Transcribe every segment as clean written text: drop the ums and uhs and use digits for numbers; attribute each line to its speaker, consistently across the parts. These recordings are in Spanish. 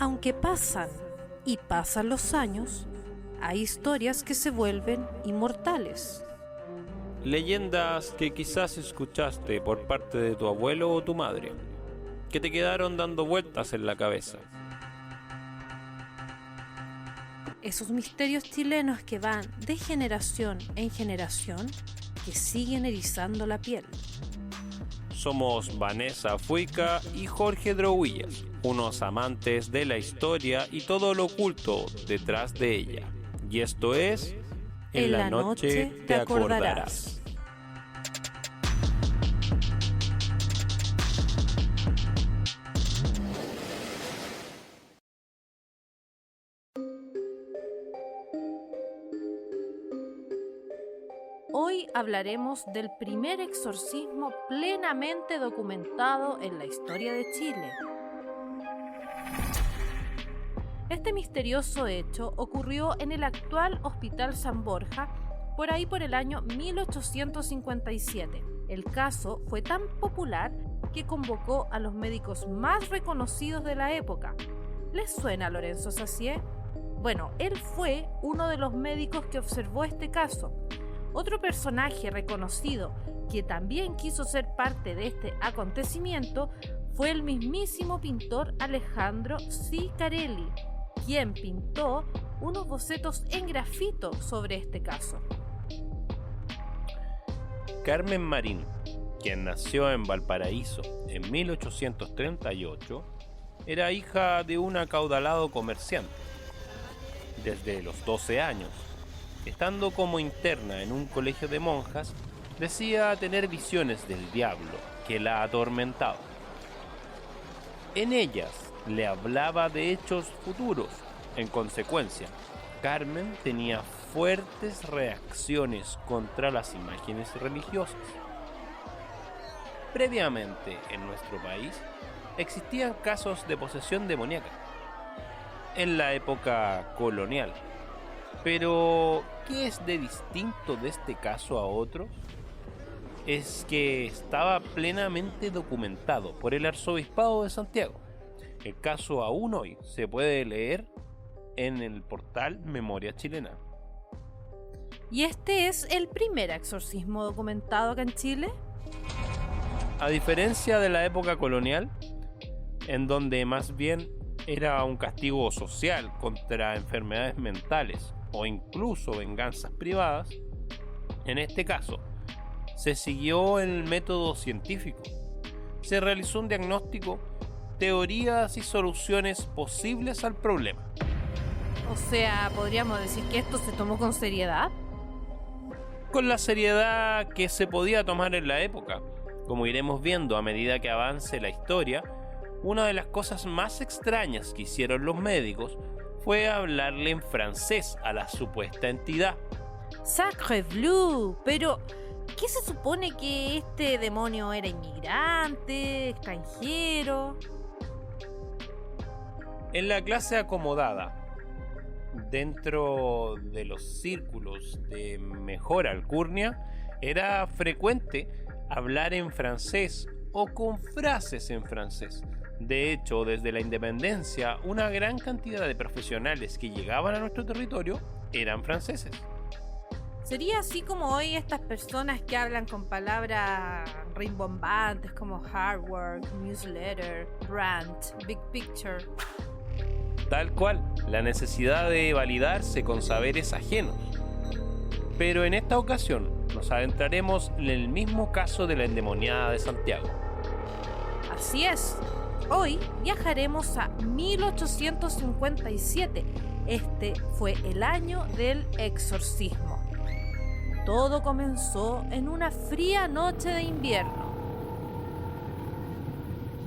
Speaker 1: Aunque pasan y pasan los años, hay historias que se vuelven inmortales.
Speaker 2: Leyendas que quizás escuchaste por parte de tu abuelo o tu madre, que te quedaron dando vueltas en la cabeza.
Speaker 1: Esos misterios chilenos que van de generación en generación, que siguen erizando la piel.
Speaker 2: Somos Vanessa Fuica y Jorge Drouillas, unos amantes de la historia y todo lo oculto detrás de ella. Y esto es En la noche te acordarás.
Speaker 1: Hoy hablaremos del primer exorcismo plenamente documentado en la historia de Chile. Este misterioso hecho ocurrió en el actual Hospital San Borja, por ahí por el año 1857. El caso fue tan popular que convocó a los médicos más reconocidos de la época. ¿Les suena Lorenzo Sacié? Bueno, él fue uno de los médicos que observó este caso. Otro personaje reconocido que también quiso ser parte de este acontecimiento fue el mismísimo pintor Alejandro Cicarelli, quien pintó unos bocetos en grafito sobre este caso.
Speaker 2: Carmen Marín, quien nació en Valparaíso en 1838, era hija de un acaudalado comerciante. Desde los 12 años, estando como interna en un colegio de monjas, decía tener visiones del diablo que la atormentaba. En ellas le hablaba de hechos futuros. En consecuencia, Carmen tenía fuertes reacciones contra las imágenes religiosas. Previamente, en nuestro país, existían casos de posesión demoníaca en la época colonial. Pero, ¿qué es de distinto de este caso a otros? Es que estaba plenamente documentado por el Arzobispado de Santiago. El caso aún hoy se puede leer en el portal Memoria Chilena.
Speaker 1: ¿Y este es el primer exorcismo documentado acá en Chile?
Speaker 2: A diferencia de la época colonial, en donde más bien era un castigo social contra enfermedades mentales o incluso venganzas privadas, en este caso se siguió el método científico. Se realizó un diagnóstico, teorías y soluciones posibles al problema.
Speaker 1: O sea, ¿podríamos decir que esto se tomó con seriedad?
Speaker 2: Con la seriedad que se podía tomar en la época. Como iremos viendo a medida que avance la historia, una de las cosas más extrañas que hicieron los médicos fue hablarle en francés a la supuesta entidad.
Speaker 1: ¡Sacre bleu! Pero, ¿qué se supone que este demonio era inmigrante, extranjero?
Speaker 2: En la clase acomodada, dentro de los círculos de mejor alcurnia, era frecuente hablar en francés o con frases en francés. De hecho, desde la independencia, una gran cantidad de profesionales que llegaban a nuestro territorio eran franceses.
Speaker 1: Sería así como hoy estas personas que hablan con palabras rimbombantes como hard work, newsletter, rant, big picture.
Speaker 2: Tal cual, la necesidad de validarse con saberes ajenos. Pero en esta ocasión nos adentraremos en el mismo caso de la endemoniada de Santiago.
Speaker 1: Así es, hoy viajaremos a 1857. Este fue el año del exorcismo. Todo comenzó en una fría noche de invierno.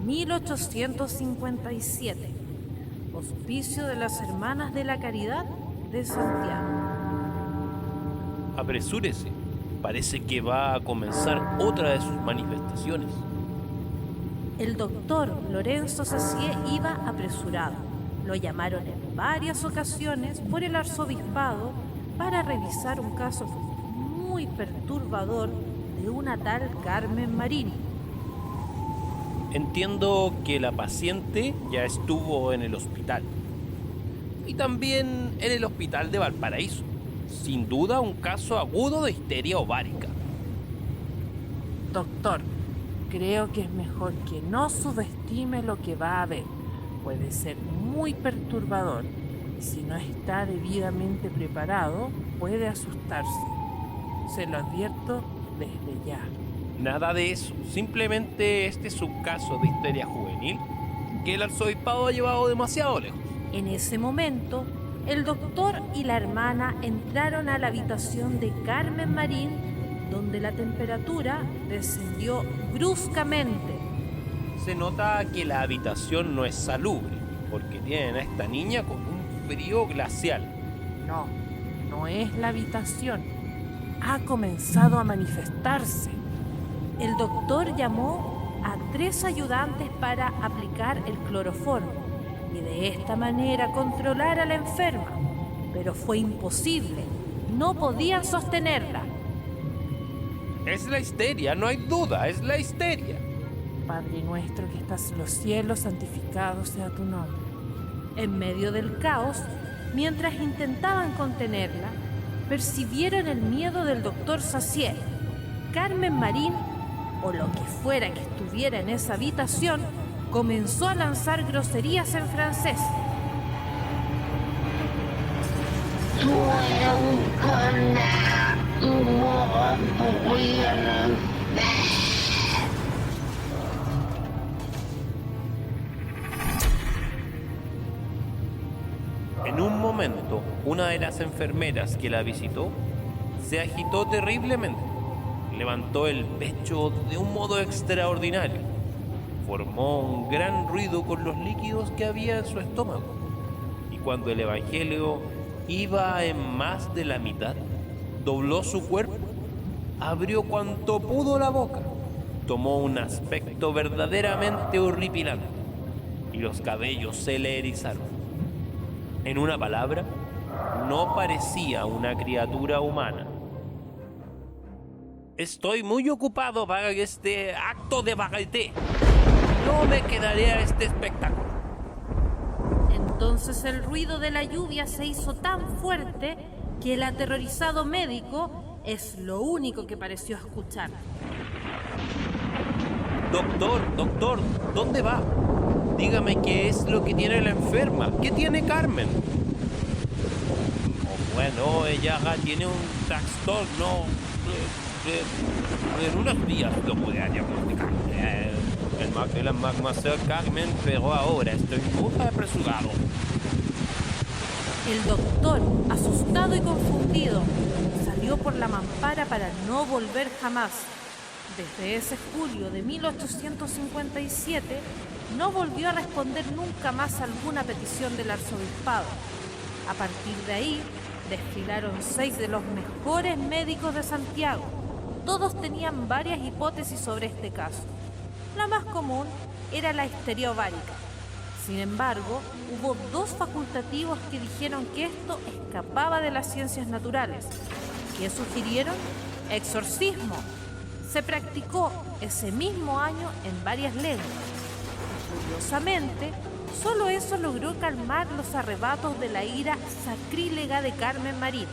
Speaker 1: 1857. Hospicio de las Hermanas de la Caridad de Santiago.
Speaker 2: Apresúrese, parece que va a comenzar otra de sus manifestaciones.
Speaker 1: El doctor Lorenzo Sacié iba apresurado. Lo llamaron en varias ocasiones por el arzobispado para revisar un caso muy perturbador de una tal Carmen Marín.
Speaker 2: Entiendo que la paciente ya estuvo en el hospital. Y también en el hospital de Valparaíso. Sin duda un caso agudo de histeria ovárica.
Speaker 1: Doctor, creo que es mejor que no subestime lo que va a ver. Puede ser muy perturbador y si no está debidamente preparado, puede asustarse. Se lo advierto desde ya.
Speaker 2: Nada de eso. Simplemente este es un caso de histeria juvenil que el arzobispado ha llevado demasiado lejos.
Speaker 1: En ese momento, el doctor y la hermana entraron a la habitación de Carmen Marín, donde la temperatura descendió bruscamente.
Speaker 2: Se nota que la habitación no es salubre, porque tienen a esta niña con un frío glacial.
Speaker 1: No es la habitación. Ha comenzado a manifestarse. El doctor llamó a 3 ayudantes para aplicar el cloroformo y de esta manera controlar a la enferma, pero fue imposible. No podían sostenerla.
Speaker 2: Es la histeria, no hay duda, es la histeria.
Speaker 1: Padre nuestro que estás en los cielos, santificado sea tu nombre. En medio del caos, mientras intentaban contenerla, percibieron el miedo del doctor Sacier. Carmen Marín, o lo que fuera que estuviera en esa habitación, comenzó a lanzar groserías en francés.
Speaker 2: En un momento, una de las enfermeras que la visitó se agitó terriblemente. Levantó el pecho de un modo extraordinario. Formó un gran ruido con los líquidos que había en su estómago. Y cuando el evangelio iba en más de la mitad, dobló su cuerpo, abrió cuanto pudo la boca, tomó un aspecto verdaderamente horripilante y los cabellos se le erizaron. En una palabra, no parecía una criatura humana. Estoy muy ocupado para este acto de vagaité. No me quedaré a este espectáculo.
Speaker 1: Entonces el ruido de la lluvia se hizo tan fuerte que el aterrorizado médico es lo único que pareció escuchar.
Speaker 2: Doctor, ¿dónde va? Dígame qué es lo que tiene la enferma. ¿Qué tiene Carmen? Bueno, ella tiene un trastorno. En unos días lo podría diagnosticar. El magmacer Carmen, pero ahora estoy muy apresurado.
Speaker 1: El doctor, asustado y confundido, salió por la mampara para no volver jamás. Desde ese julio de 1857, no volvió a responder nunca más a alguna petición del arzobispado. A partir de ahí, desfilaron 6 de los mejores médicos de Santiago. Todos tenían varias hipótesis sobre este caso. La más común era la histeria ovárica. Sin embargo, hubo 2 facultativos que dijeron que esto escapaba de las ciencias naturales. ¿Qué sugirieron? Exorcismo. Se practicó ese mismo año en varias lenguas. Curiosamente, solo eso logró calmar los arrebatos de la ira sacrílega de Carmen Marín.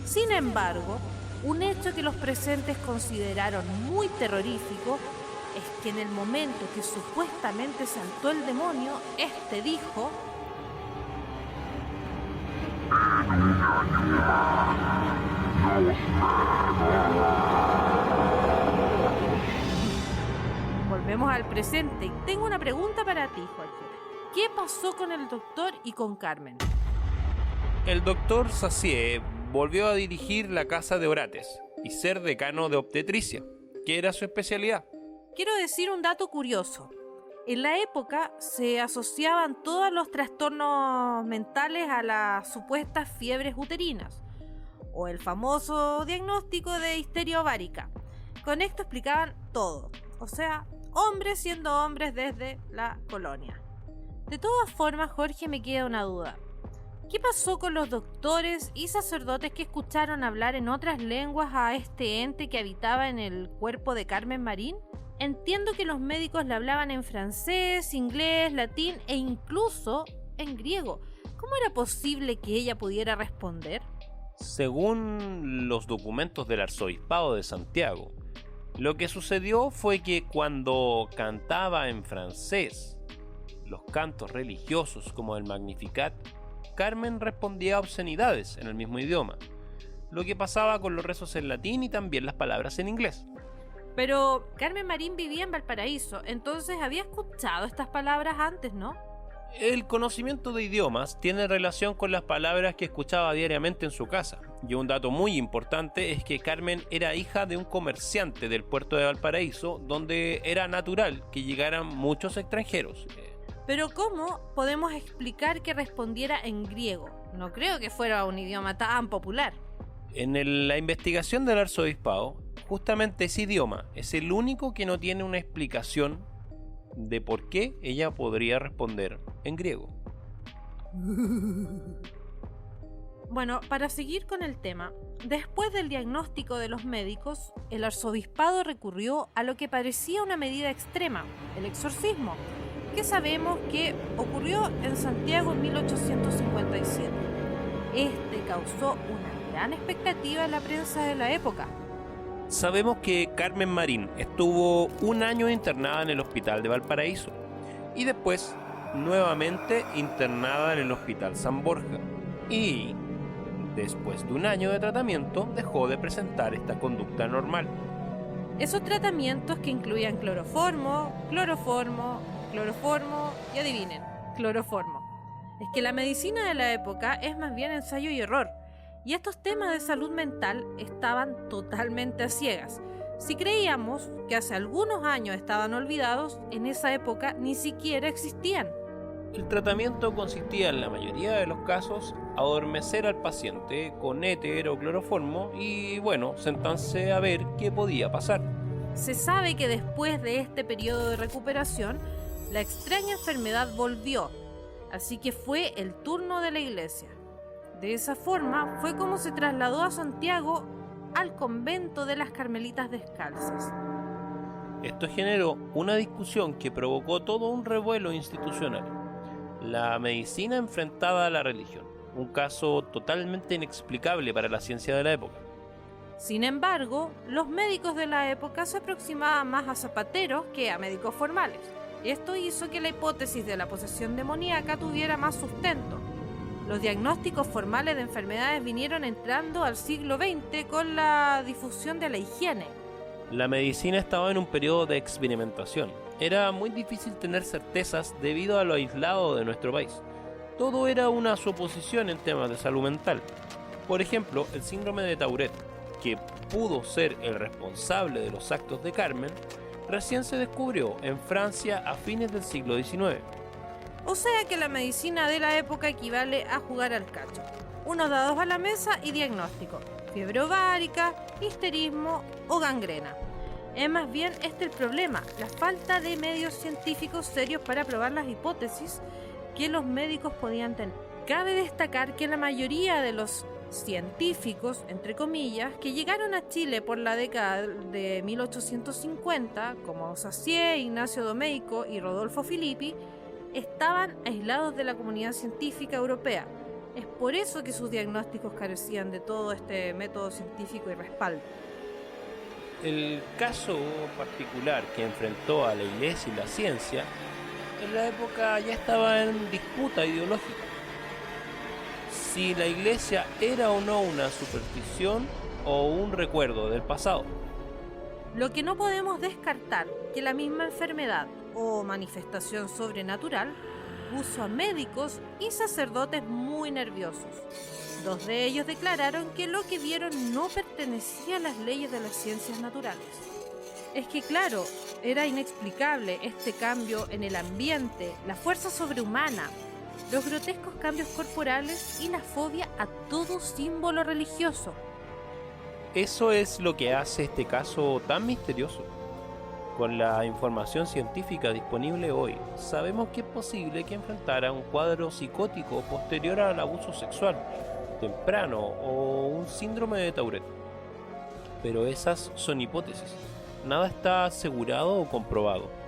Speaker 1: Sin embargo, un hecho que los presentes consideraron muy terrorífico es que en el momento que supuestamente saltó el demonio, este dijo: Volvemos al presente y tengo una pregunta para ti, Jorge. ¿Qué pasó con el doctor y con Carmen?
Speaker 2: El doctor Sacier volvió a dirigir la casa de Orates y ser decano de obstetricia, que era su especialidad.
Speaker 1: Quiero decir un dato curioso. En la época se asociaban todos los trastornos mentales a las supuestas fiebres uterinas o el famoso diagnóstico de histeria ovárica. Con esto explicaban todo, o sea, hombres siendo hombres desde la colonia. De todas formas, Jorge, me queda una duda. ¿Qué pasó con los doctores y sacerdotes que escucharon hablar en otras lenguas a este ente que habitaba en el cuerpo de Carmen Marín? Entiendo que los médicos le hablaban en francés, inglés, latín e incluso en griego. ¿Cómo era posible que ella pudiera responder?
Speaker 2: Según los documentos del Arzobispado de Santiago, lo que sucedió fue que cuando cantaba en francés los cantos religiosos como el Magnificat, Carmen respondía a obscenidades en el mismo idioma, lo que pasaba con los rezos en latín y también las palabras en inglés.
Speaker 1: Pero Carmen Marín vivía en Valparaíso, entonces había escuchado estas palabras antes, ¿no?
Speaker 2: El conocimiento de idiomas tiene relación con las palabras que escuchaba diariamente en su casa. Y un dato muy importante es que Carmen era hija de un comerciante del puerto de Valparaíso, donde era natural que llegaran muchos extranjeros.
Speaker 1: Pero ¿cómo podemos explicar que respondiera en griego? No creo que fuera un idioma tan popular.
Speaker 2: La investigación del arzobispado, justamente ese idioma es el único que no tiene una explicación de por qué ella podría responder en griego.
Speaker 1: Bueno, para seguir con el tema, después del diagnóstico de los médicos, el arzobispado recurrió a lo que parecía una medida extrema, el exorcismo, que sabemos que ocurrió en Santiago en 1857. Este causó una gran expectativa en la prensa de la época.
Speaker 2: Sabemos que Carmen Marín estuvo un año internada en el hospital de Valparaíso y después nuevamente internada en el hospital San Borja, y después de un año de tratamiento dejó de presentar esta conducta normal.
Speaker 1: Esos tratamientos que incluían cloroformo y adivinen, cloroformo. Es que la medicina de la época es más bien ensayo y error. Y estos temas de salud mental estaban totalmente a ciegas. Si creíamos que hace algunos años estaban olvidados, en esa época ni siquiera existían.
Speaker 2: El tratamiento consistía en la mayoría de los casos adormecer al paciente con éter o cloroformo y sentarse a ver qué podía pasar.
Speaker 1: Se sabe que después de este periodo de recuperación, la extraña enfermedad volvió, así que fue el turno de la iglesia. De esa forma fue como se trasladó a Santiago al convento de las Carmelitas Descalzas.
Speaker 2: Esto generó una discusión que provocó todo un revuelo institucional. La medicina enfrentada a la religión, un caso totalmente inexplicable para la ciencia de la época.
Speaker 1: Sin embargo, los médicos de la época se aproximaban más a zapateros que a médicos formales. Esto hizo que la hipótesis de la posesión demoníaca tuviera más sustento. Los diagnósticos formales de enfermedades vinieron entrando al siglo XX con la difusión de la higiene.
Speaker 2: La medicina estaba en un periodo de experimentación. Era muy difícil tener certezas debido a lo aislado de nuestro país. Todo era una suposición en temas de salud mental. Por ejemplo, el síndrome de Tourette, que pudo ser el responsable de los actos de Carmen, recién se descubrió en Francia a fines del siglo XIX.
Speaker 1: O sea que la medicina de la época equivale a jugar al cacho. Unos dados a la mesa y diagnóstico. Fiebre ovárica, histerismo o gangrena. Es más bien el problema, la falta de medios científicos serios para probar las hipótesis que los médicos podían tener. Cabe destacar que la mayoría de los científicos, entre comillas, que llegaron a Chile por la década de 1850, como Saussure, Ignacio Domeyko y Rodolfo Filippi, estaban aislados de la comunidad científica europea. Es por eso que sus diagnósticos carecían de todo este método científico y respaldo.
Speaker 2: El caso particular que enfrentó a la Iglesia y la ciencia, en la época ya estaba en disputa ideológica. Si la Iglesia era o no una superstición o un recuerdo del pasado.
Speaker 1: Lo que no podemos descartar que la misma enfermedad o manifestación sobrenatural puso a médicos y sacerdotes muy nerviosos. 2 de ellos declararon que lo que vieron no pertenecía a las leyes de las ciencias naturales. Es que claro, era inexplicable este cambio en el ambiente, la fuerza sobrehumana, los grotescos cambios corporales y la fobia a todo símbolo religioso.
Speaker 2: Eso es lo que hace este caso tan misterioso. Con la información científica disponible hoy, sabemos que es posible que enfrentara un cuadro psicótico posterior al abuso sexual temprano o un síndrome de Tourette. Pero esas son hipótesis. nada está asegurado o comprobado.